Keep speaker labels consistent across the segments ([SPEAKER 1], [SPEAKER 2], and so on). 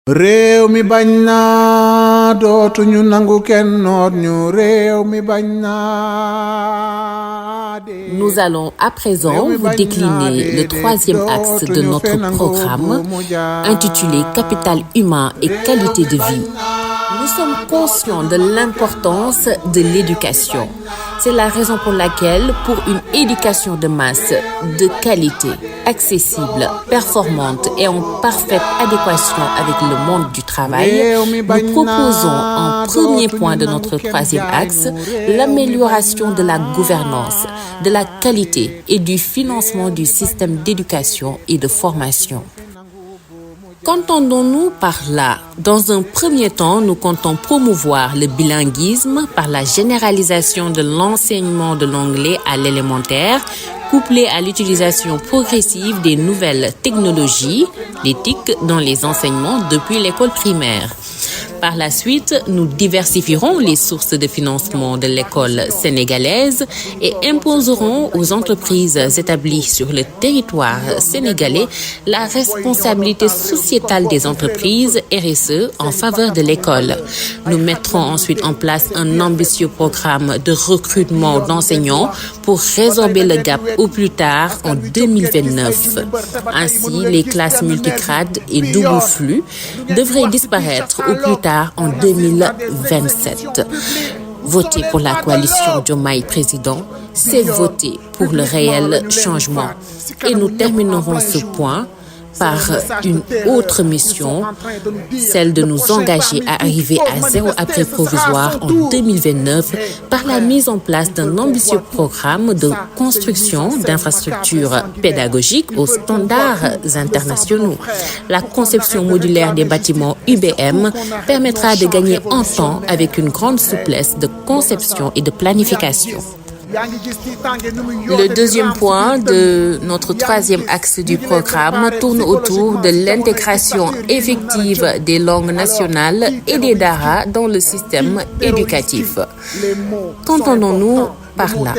[SPEAKER 1] réew mi bañ naa dootuñu nangu kenn noot ñu réew mi bañ naa.
[SPEAKER 2] Nous allons à présent vous décliner le troisième axe de notre programme intitulé Capital humain et qualité de vie. Nous sommes conscients de l'importance de l'éducation. C'est la raison pour laquelle, pour une éducation de masse, de qualité, accessible, performante et en parfaite adéquation avec le monde du travail, nous proposons en premier point de notre troisième axe l'amélioration de la gouvernance, de la qualité et du financement du système d'éducation et de formation. Qu'entendons-nous par là? Dans un premier temps, nous comptons promouvoir le bilinguisme par la généralisation de l'enseignement de l'anglais à l'élémentaire, couplé à l'utilisation progressive des nouvelles technologies, les TIC, dans les enseignements depuis l'école primaire. Par la suite, nous diversifierons les sources de financement de l'école sénégalaise et imposerons aux entreprises établies sur le territoire sénégalais la responsabilité sociétale des entreprises RSE en faveur de l'école. Nous mettrons ensuite en place un ambitieux programme de recrutement d'enseignants pour résorber le gap au plus tard en 2029. Ainsi, les classes multicrades et double flux devraient disparaître au plus tard en 2027. Voter pour la coalition Diomaye Président, c'est voter pour le réel changement. Et nous terminerons ce point par une autre mission, celle de nous engager à arriver à zéro abri provisoire en 2029 par la mise en place d'un ambitieux programme de construction d'infrastructures pédagogiques aux standards internationaux. La conception modulaire des bâtiments UBM permettra de gagner en temps avec une grande souplesse de conception et de planification. Le deuxième point de notre troisième axe du programme tourne autour de l'intégration effective des langues nationales et des DARA dans le système éducatif. Qu'entendons-nous par là?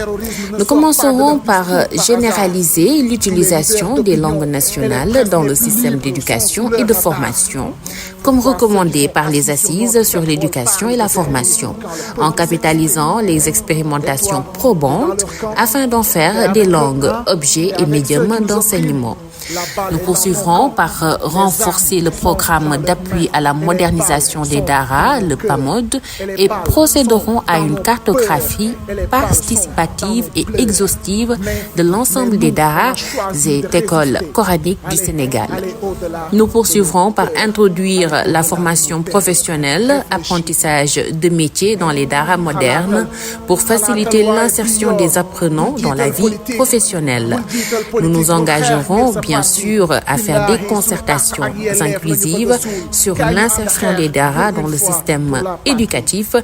[SPEAKER 2] Nous commencerons par généraliser l'utilisation des langues nationales dans le système d'éducation et de formation, comme recommandé par les assises sur l'éducation et la formation, en capitalisant les expérimentations probantes afin d'en faire des langues, objets et médiums d'enseignement. Nous poursuivrons par renforcer le programme d'appui à la modernisation des DARA, le PAMOD, et procéderons à une cartographie participative et exhaustive de l'ensemble des DARA et écoles coraniques du Sénégal. Nous poursuivrons par introduire la formation professionnelle, apprentissage de métiers dans les DARA modernes pour faciliter l'insertion des apprenants dans la vie professionnelle. Nous nous engagerons bien sûr à faire des concertations inclusives sur l'insertion des DARA dans le système éducatif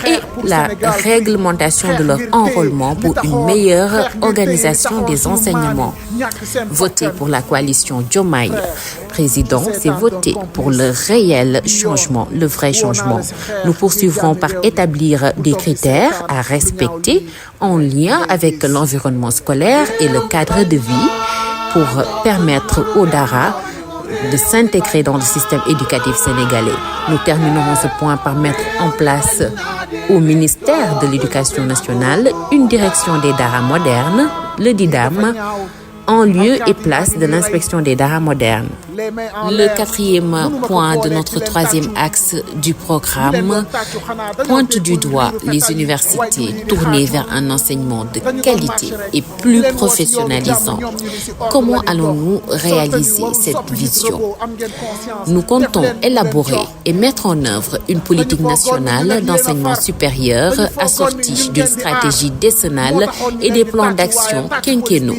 [SPEAKER 2] et la réglementation de leur enrôlement pour une meilleure organisation des enseignements. Voter pour la coalition Diomaye Président, c'est voter pour le réel changement, le vrai changement. Nous poursuivrons par établir des critères à respecter en lien avec l'environnement scolaire et le cadre de vie pour permettre aux DARA de s'intégrer dans le système éducatif sénégalais. Nous terminerons ce point par mettre en place au ministère de l'Éducation nationale une direction des DARA modernes, le DIDAM, en lieu et place de l'inspection des DARA modernes. Le quatrième point de notre troisième axe du programme pointe du doigt les universités tournées vers un enseignement de qualité et plus professionnalisant. Comment allons-nous réaliser cette vision? Nous comptons élaborer et mettre en œuvre une politique nationale d'enseignement supérieur assortie d'une stratégie décennale et des plans d'action quinquennaux.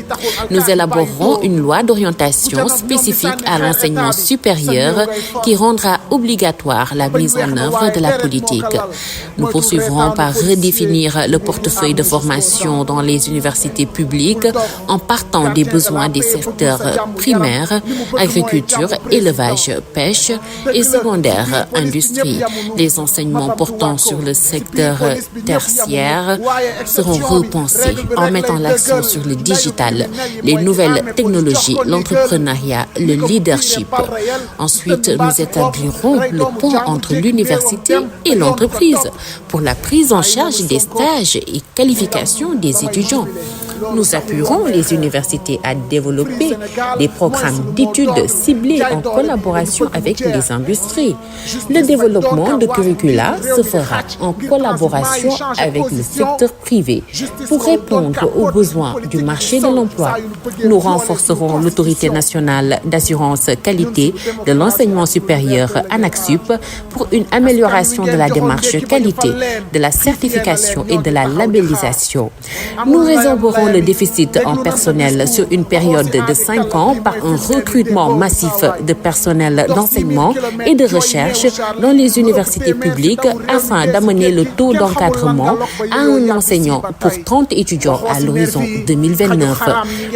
[SPEAKER 2] Nous élaborerons une loi d'orientation spécifique à l'enseignement supérieur qui rendra obligatoire la mise en œuvre de la politique. Nous poursuivrons par redéfinir le portefeuille de formation dans les universités publiques en partant des besoins des secteurs primaires, agriculture, élevage, pêche et secondaire, industrie. Les enseignements portant sur le secteur tertiaire seront repensés en mettant l'accent sur le digital, les nouvelles technologies, l'entrepreneuriat, le leadership leadership. Ensuite, nous établirons le pont entre l'université et l'entreprise pour la prise en charge des stages et qualifications des étudiants. Nous appuierons les universités à développer des programmes d'études ciblés en collaboration avec les industries. Le développement de curricula se fera en collaboration avec le secteur privé pour répondre aux besoins du marché de l'emploi. Nous renforcerons l'autorité nationale d'assurance qualité de l'enseignement supérieur ANAQ-Sup pour une amélioration de la démarche qualité, de la certification et de la labellisation. Nous résorberons le déficit en personnel sur une période de 5 ans par un recrutement massif de personnel d'enseignement et de recherche dans les universités publiques afin d'amener le taux d'encadrement à un enseignant pour 30 étudiants à l'horizon 2029.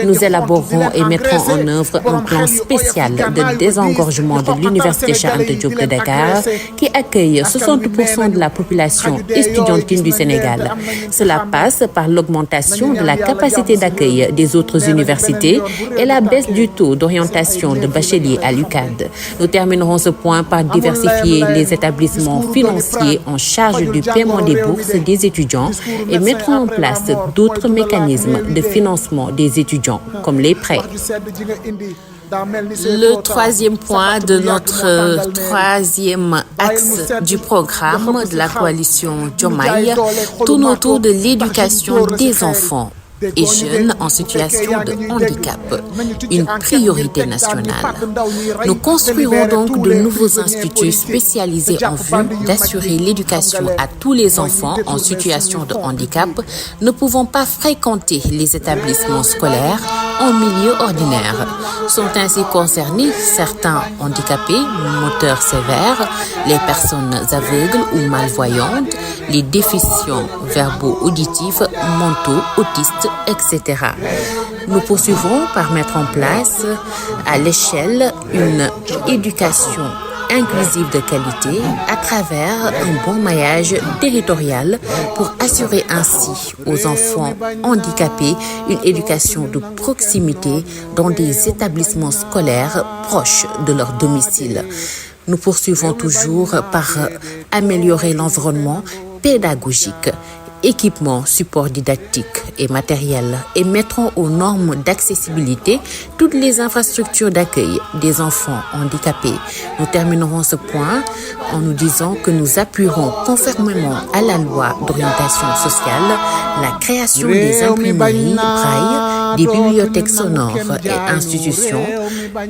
[SPEAKER 2] Nous élaborerons et mettrons en œuvre un plan spécial de désengorgement de l'Université Cheikh Anta Diop de Dakar qui accueille 60% de la population estudiantine du Sénégal. Cela passe par l'augmentation de la capacité d'accueil des autres universités et la baisse du taux d'orientation de bacheliers à l'UCAD. Nous terminerons ce point par diversifier les établissements financiers en charge du paiement des bourses des étudiants et mettrons en place d'autres mécanismes de financement des étudiants, comme les prêts. Le troisième point de notre troisième axe du programme de la coalition Diomaye tourne autour de l'éducation des enfants et jeunes en situation de handicap, une priorité nationale. Nous construirons donc de nouveaux instituts spécialisés en vue d'assurer l'éducation à tous les enfants en situation de handicap ne pouvant pas fréquenter les établissements scolaires en milieu ordinaire. Sont ainsi concernés certains handicapés moteurs sévères, les personnes aveugles ou malvoyantes, les déficients verbaux-auditifs, mentaux, autistes, etc. Nous poursuivrons par mettre en place à l'échelle une éducation inclusive de qualité à travers un bon maillage territorial pour assurer ainsi aux enfants handicapés une éducation de proximité dans des établissements scolaires proches de leur domicile. Nous poursuivons toujours par améliorer l'environnement pédagogique, équipements, supports didactiques et matériels et mettront aux normes d'accessibilité toutes les infrastructures d'accueil des enfants handicapés. Nous terminerons ce point en nous disant que nous appuierons conformément à la loi d'orientation sociale la création des imprimeries braille, des bibliothèques sonores et institutions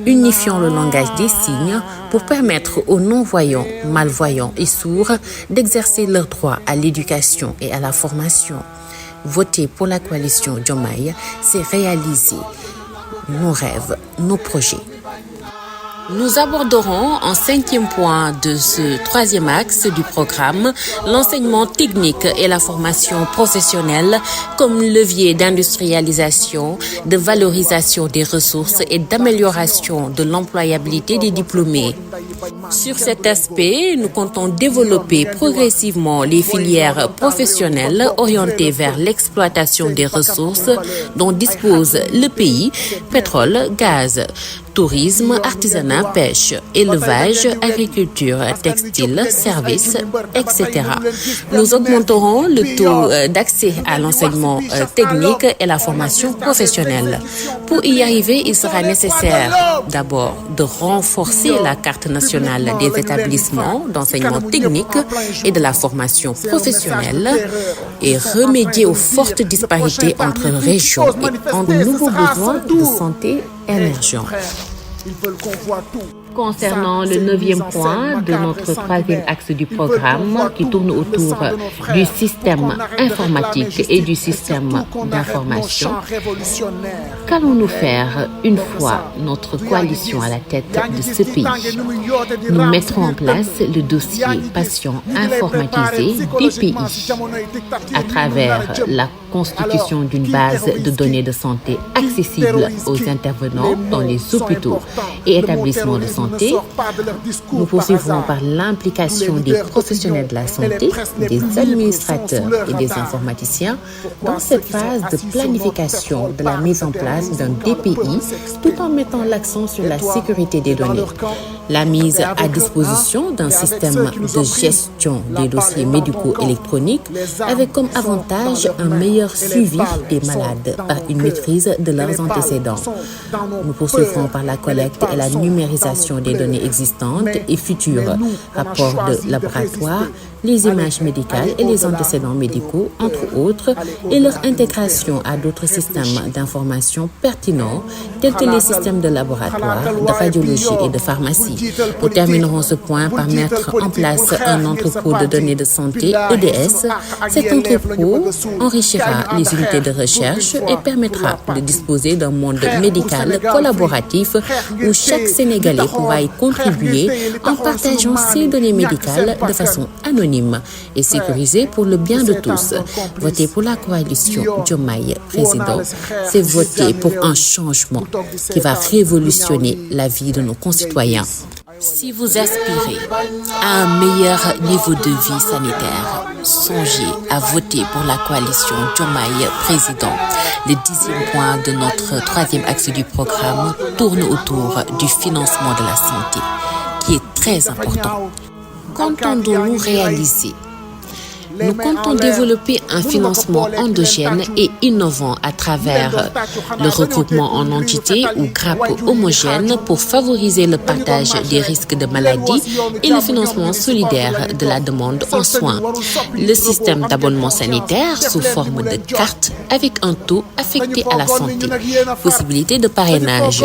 [SPEAKER 2] unifiant le langage des signes pour permettre aux non-voyants, malvoyants et sourds d'exercer leur droit à l'éducation et à la formation. Voter pour la coalition Diomaye, c'est réaliser nos rêves, nos projets. Nous aborderons en cinquième point de ce troisième axe du programme l'enseignement technique et la formation professionnelle comme levier d'industrialisation, de valorisation des ressources et d'amélioration de l'employabilité des diplômés. Sur cet aspect, nous comptons développer progressivement les filières professionnelles orientées vers l'exploitation des ressources dont dispose le pays, pétrole, gaz, tourisme, artisanat, pêche, élevage, agriculture, textile, services, etc. Nous augmenterons le taux d'accès à l'enseignement technique et la formation professionnelle. Pour y arriver, il sera nécessaire d'abord de renforcer la carte nationale des établissements d'enseignement technique et de la formation professionnelle et remédier aux fortes disparités entre régions et entre nouveaux besoins de santé émergents. Concernant le neuvième point de notre troisième axe du programme qui tourne autour du système informatique et du système d'information, qu'allons-nous faire une fois notre coalition à la tête de ce pays? Nous mettrons en place le dossier patient informatisé des pays à travers la constitution d'une base de données de santé accessible aux intervenants dans les hôpitaux et établissements de santé. Nous poursuivrons par l'implication des professionnels de la santé, des administrateurs et des informaticiens dans cette phase de planification de la mise en place d'un DPI tout en mettant l'accent sur la sécurité des données. La mise à disposition d'un système de gestion des dossiers médicaux électroniques avec comme avantage un meilleur suivi des malades par une maîtrise de leurs antécédents. Nous poursuivrons par la collecte et la numérisation des données existantes et futures, rapports de laboratoire, les images médicales et les antécédents médicaux, entre autres, et leur intégration à d'autres systèmes d'information pertinents, tels que les systèmes de laboratoire, de radiologie et de pharmacie. Nous terminerons ce point par mettre en place un entrepôt de données de santé, EDS. Cet entrepôt enrichira les unités de recherche et permettra de disposer d'un monde médical collaboratif où chaque Sénégalais pourra y contribuer en partageant ses données médicales de façon anonyme et sécurisée pour le bien de tous. Voter pour la coalition Diomaye Président, c'est voter pour un changement qui va révolutionner la vie de nos concitoyens. Si vous aspirez à un meilleur niveau de vie sanitaire, songez à voter pour la coalition Diomaye Président. Le 10e point de notre 3e axe du programme tourne autour du financement de la santé, qui est très important. Qu'entendons-nous réaliser? Nous comptons développer un financement endogène et innovant à travers le regroupement en entités ou grappes homogènes pour favoriser le partage des risques de maladie et le financement solidaire de la demande en soins. Le système d'abonnement sanitaire sous forme de carte avec un taux affecté à la santé. Possibilité de parrainage.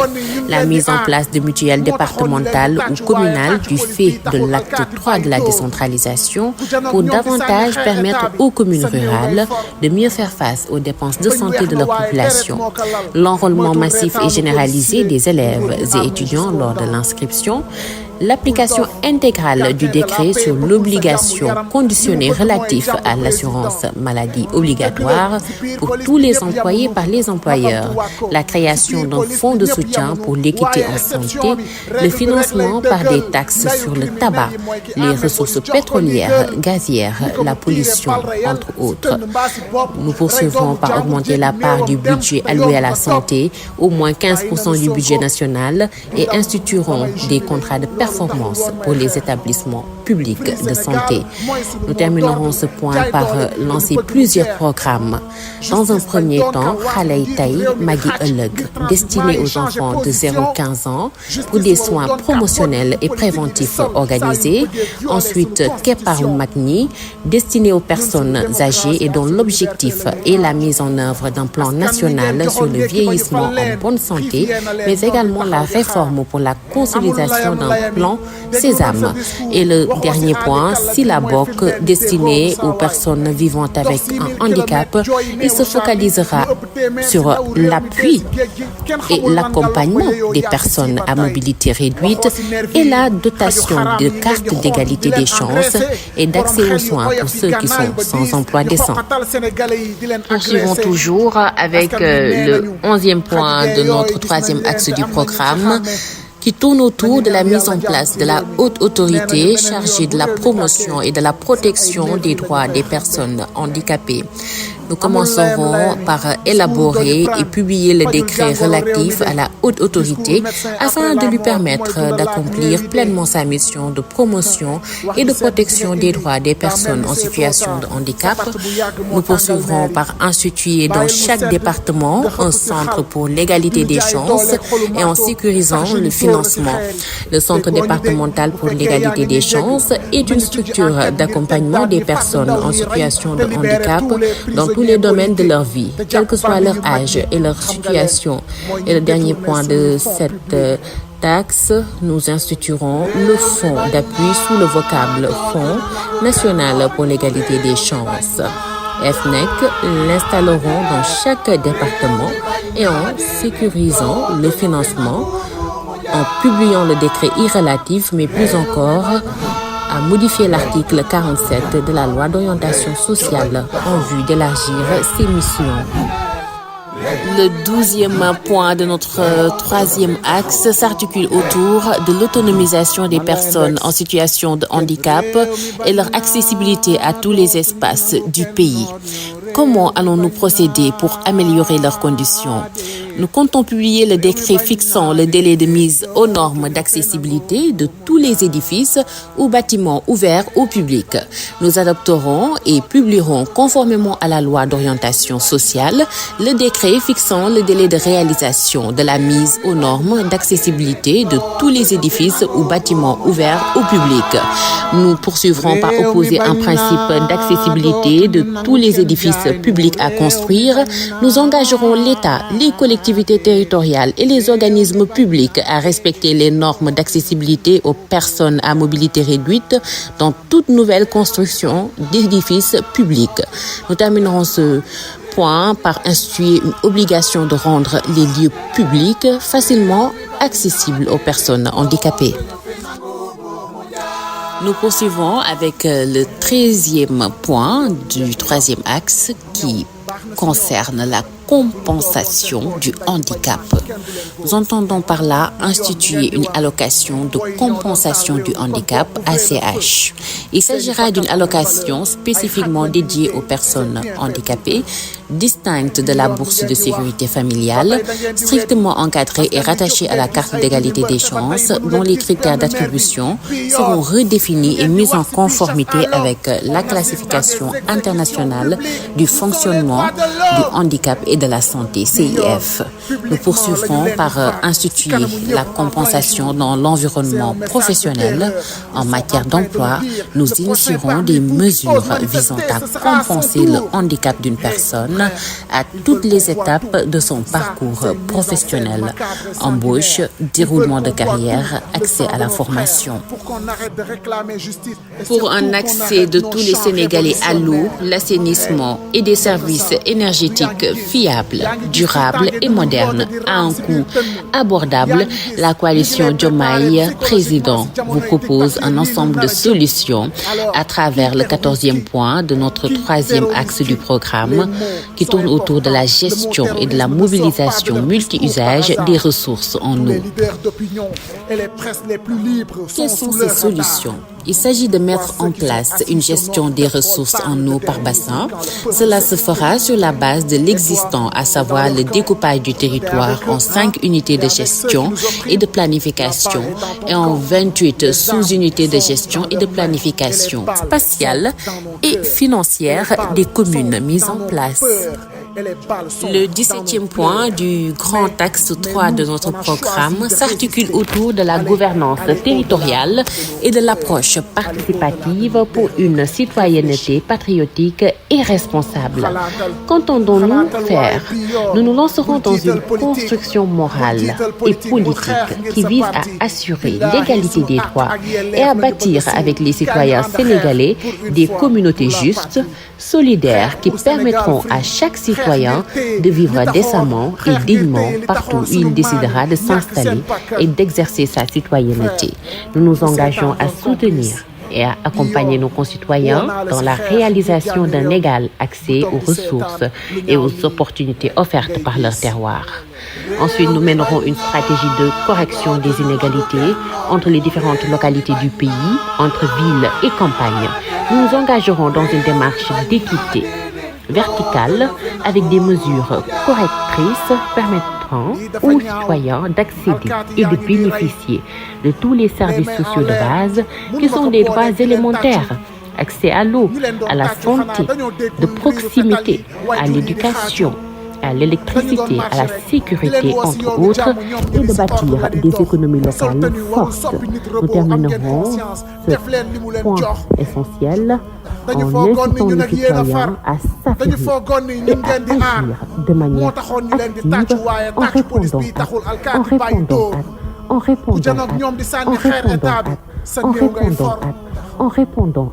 [SPEAKER 2] La mise en place de mutuelles départementales ou communales du fait de l'acte 3 de la décentralisation pour davantage permettre aux communes rurales de mieux faire face aux dépenses de santé de leur population. L'enrôlement massif et généralisé des élèves et étudiants lors de l'inscription. L'application intégrale du décret sur l'obligation conditionnée relative à l'assurance maladie obligatoire pour tous les employés par les employeurs, la création d'un fonds de soutien pour l'équité en santé, le financement par des taxes sur le tabac, les ressources pétrolières, gazières, la pollution, entre autres. Nous poursuivrons par augmenter la part du budget alloué à la santé, au moins 15% du budget national, et instituerons des contrats de performance pour les établissements publics de santé. Nous terminerons ce point par lancer plusieurs programmes. Dans un premier temps, Xaley Tay Magi Ëllëg, destiné aux enfants de 0-15 ans pour des soins promotionnels et préventifs organisés. Ensuite, Kepparu Mag Ñi, destiné aux personnes âgées et dont l'objectif est la mise en œuvre d'un plan national sur le vieillissement en bonne santé, mais également la réforme pour la consolidation d'un plan Sésame. Et le dernier point, Silabok, destiné aux personnes vivant avec un handicap, il se focalisera sur l'appui et l'accompagnement des personnes à mobilité réduite et la dotation de cartes d'égalité des chances et d'accès aux soins pour ceux qui sont sans emploi décent. Poursuivons toujours avec le 11e point de notre 3e axe du programme, qui tourne autour de la mise en place de la haute autorité chargée de la promotion et de la protection des droits des personnes handicapées. Nous commencerons par élaborer et publier le décret relatif à la haute autorité afin de lui permettre d'accomplir pleinement sa mission de promotion et de protection des droits des personnes en situation de handicap. Nous poursuivrons par instituer dans chaque département un centre pour l'égalité des chances et en sécurisant le financement. Le centre départemental pour l'égalité des chances est une structure d'accompagnement des personnes en situation de handicap dans tous les domaines de leur vie, quel que soit leur âge et leur situation. Et le dernier point de cette taxe, nous instituerons le fonds d'appui sous le vocable Fonds national pour l'égalité des chances. FNEC l'installeront dans chaque département et en sécurisant le financement, en publiant le décret relatif, mais plus encore a modifié l'article 47 de la loi d'orientation sociale en vue d'élargir ses missions. Le 12e point de notre troisième axe s'articule autour de l'autonomisation des personnes en situation de handicap et leur accessibilité à tous les espaces du pays. Comment allons-nous procéder pour améliorer leurs conditions? Nous comptons publier le décret fixant le délai de mise aux normes d'accessibilité de tous les édifices ou bâtiments ouverts au public. Nous adopterons et publierons conformément à la loi d'orientation sociale le décret fixant le délai de réalisation de la mise aux normes d'accessibilité de tous les édifices ou bâtiments ouverts au public. Nous poursuivrons par opposer un principe d'accessibilité de tous les édifices publics à construire. Nous engagerons l'État, les collectivités territoriales et les organismes publics à respecter les normes d'accessibilité aux personnes à mobilité réduite dans toute nouvelle construction d'édifices publics. Nous terminerons ce point par instituer une obligation de rendre les lieux publics facilement accessibles aux personnes handicapées. Nous poursuivons avec le 13e point du troisième axe qui concerne la compensation du handicap. Nous entendons par là instituer une allocation de compensation du handicap ACH. Il s'agira d'une allocation spécifiquement dédiée aux personnes handicapées, distincte de la bourse de sécurité familiale, strictement encadrée et rattachée à la carte d'égalité des chances, dont les critères d'attribution seront redéfinis et mis en conformité avec la classification internationale du fonctionnement du handicap et de la santé, CIF. Nous poursuivrons par instituer la compensation dans l'environnement professionnel. En matière d'emploi, nous initierons des mesures visant à compenser le handicap d'une personne à toutes les étapes de son parcours professionnel. Embauche, déroulement de carrière, accès à la formation. Pour un accès de tous les Sénégalais à l'eau, l'assainissement et des services énergétiques fiables, durables et modernes à un coût abordable, la coalition Diomaye Président vous propose un ensemble de solutions à travers le 14e point de notre troisième axe du programme qui tourne autour de la gestion et de la mobilisation multi-usage des ressources en eau. Quelles sont ces solutions? Il s'agit de mettre en place une gestion des ressources en eau par bassin. Cela se fera sur la base de l'existant, à savoir le découpage du territoire en 5 unités de gestion et de planification et en 28 sous-unités de gestion et de planification spatiale et financière des communes mises en place. Le 17e point du grand axe 3 de notre programme s'articule autour de la gouvernance territoriale et de l'approche participative pour une citoyenneté patriotique et responsable. Qu'entendons-nous faire? Nous nous lancerons dans une construction morale et politique qui vise à assurer l'égalité des droits et à bâtir avec les citoyens sénégalais des communautés justes, solidaires qui permettront à chaque citoyen de vivre décemment et dignement partout où il décidera de s'installer et d'exercer sa citoyenneté. Nous nous engageons à soutenir et à accompagner nos concitoyens dans la réalisation d'un égal accès aux ressources et aux opportunités offertes par leur terroir. Ensuite, nous mènerons une stratégie de correction des inégalités entre les différentes localités du pays, entre villes et campagnes. Nous nous engagerons dans une démarche d'équité verticale avec des mesures correctrices permettant aux citoyens d'accéder et de bénéficier de tous les services sociaux de base qui sont des droits élémentaires. Accès à l'eau, à la santé, de proximité, à l'éducation, à l'électricité, à la sécurité, entre autres, et de bâtir des économies locales fortes. Nous terminerons ce point essentiel en incitant les citoyens à s'affirmer et à agir de manière active en répondant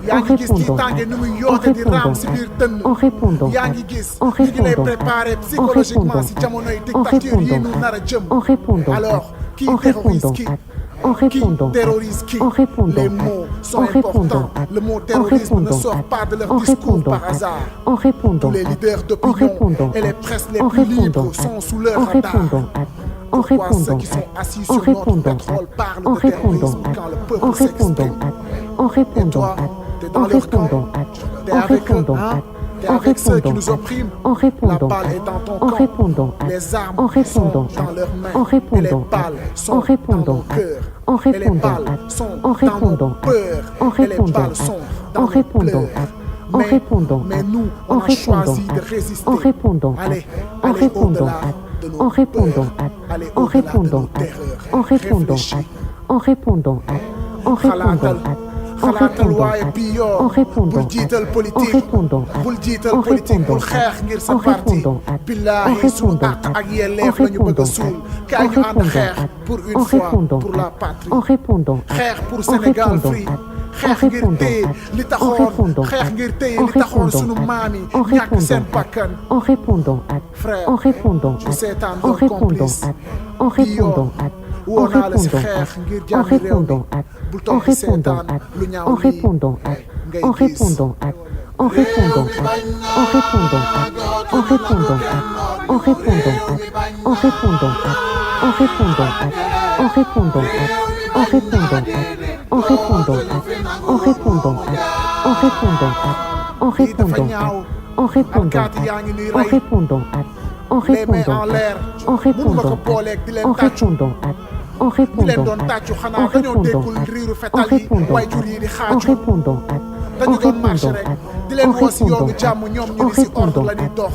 [SPEAKER 1] yaa ngi gis kii tànge ni muy yoote di raam si biir dënn yaa ngi gis ñu ngi lay préparer psychologiquement si jamonoy dictature yi nu nar a jëm alors qui terrorise qui terrorise qui les mots sont importants le mot terrorisme ne sort pas de leur discours par hasard tous les leaders d'opinion et les presses les plus libres sont sous leur radar pourquoi ceux qui sont assis sur notre pétrole parlent de terrorisme quand le peuple s'exprime et toi t'es dans leur camp t'es avec eux t'es avec ceux qui nous oppriment la balle est dans ton camp les armes sont dans leurs mains et les balles sont dans nos cœurs et les balles sont dans nos peurs et les balles sont dans nos pleurs mais nous on a choisi de résister allez au-delà de nos peurs allez au-delà de nos terreurs réfléchis xalaatal waaye bii yoo bul jiital politique bul xeex ngir sa parti billaahi sunu àq ak yelleef la ñu bëgg a suul kaay ñu ànd xeex pour une fois pour la patrie xeex pour Sénégal free xeex ngir téye li taxoon sunu maam yi ñàkk seen bakkan frère du seetaan doon complice bii yoo woo naa la si xeex ngir jàmmi réew mi bul toog di seetaan lu ñaaw lii ngay gis lii dafa ñaaw alkaati yaa ngi nuy rey les mains en l'air mënuma ko booleeg di leen tàccu di leen doon tàccu xanaa dañoo déggul riiru fetal yi waajur yi di xaaju dañu doon marché rek di leen woo si yoonu jàmm ñoom ñu ni si ordre la ñuy dox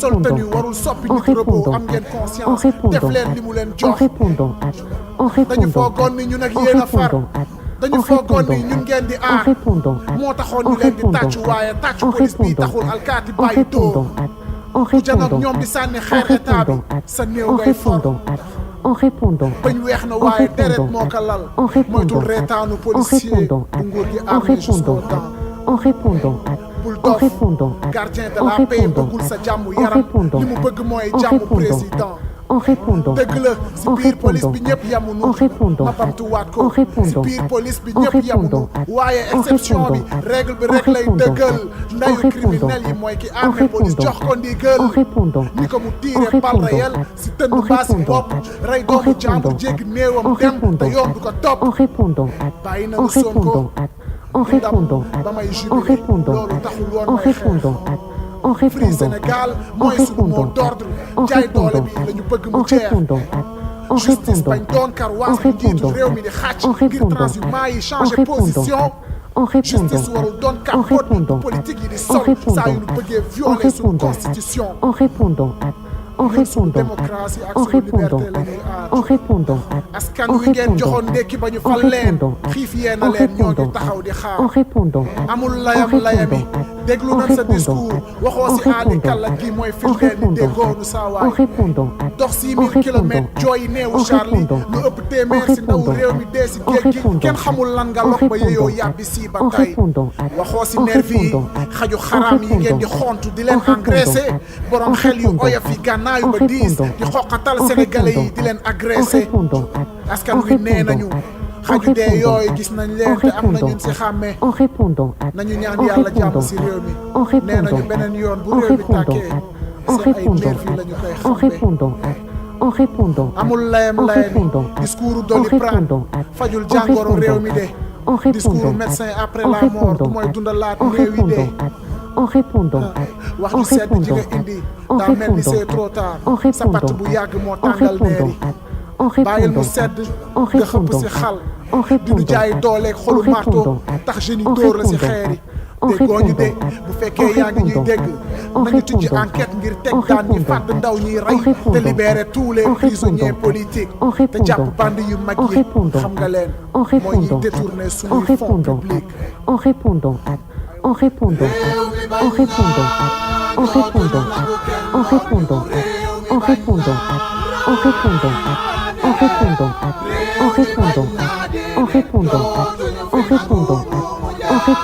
[SPEAKER 1] sol tenue warul soppi nit repos am ngeen conscience def leen li mu leen jox dañu foogoon ni ñun ak yéen a far dañu foogoon ni ñun ngeen di aar moo taxoon ñu leen di tàccu waaye tàccu police bi taxul alkaati bàyyi dóor ku janoog ñoom di sànni xeer état bi sa néew ngay for bañ weex na waaye deret moo ko lal moytul reetaanu policier bu nguur gi armé jusqu'aux dents bul dof gardien de la paix bëggul sa jàmm yaram li mu bëgg mooy jàmm président dëgg la si biir police bi ñëpp yamunu ma bamtuwaat ko si biir police bi ñëpp yamunu waaye exception bi règle bi rek lay dëggal ndayu criminel yi mooy ki armé police jox ko ndigal ni ko mu tiire balle réel si tënd baa si bopp rey doomu jàmbur jéggi néewam dem te yoon du ko topp bàyyi na lu Sonko ndam ba may jubilé loolu taxul woon may xeex Free Sénégal mooy sunu mot d'ordre jaay doole bi la ñu bëgg mu jeex justice bañ doon kar waas bu njiitu réew mi di xàcc ngir transhumance yi changer position justice warul doon capote bu politique yi di sol saa yu ñu bëggee violer sunu constitution ñun sunu démocratie ak sunu liberté la ñuy aar askan wi ngeen joxoon ndekki ba ñu fal leen xiif yee na leen ñoo ngi taxaw di xaar amul layami déglu nañ sa discours waxoo si aali kàlla gi mooy firndeel ni déggoonu saa waay dox 6000 kilomètres jooyi neewu Charlie lu ëpp téeméer si ndaw réew mi dee si géej gi kenn xamul lan nga lox ba yeyoo yàbbi si ba tey waxoo si nervi yi xaju xaraam yi ngeen di xontu di leen engraissé borom xel yu oyof yi gànnaayu ba diis di xoqatal sénégalais yi di leen agressé askan wi nee nañu xaju dee yooyu gis nañ leen te am na ñun si xàmmee nañu ñaan yàlla jàmm si réew mi nee nañu beneen yoon bu réew mi tàkkee seen ay nervi la ñu koy xàmmee amul layam discours Doliprane fajul jàngoro réew mi de discours médecin après la mort du mooy dundalaat néew yi de wax ju sedd ji nga indi daa mel ni c'est trop tard sa patt bu yàgg moo tàngal neer yi bàyyil mu sedd nga xëpp si xal di nu jaay dooleeg xolu marto tax jeunes yi dóor la si xeer yi déggoo ñu de bu fekkee yaa ngi ñuy dégg nañu tijji enquête ngir teg daan ñi fàdd ndaw ñiy rey te libérer tous les prisonniers politiques te jàpp bande yu mag yi xam nga leen mooy ñuy détourner suñuy fonds publics
[SPEAKER 3] en répondant à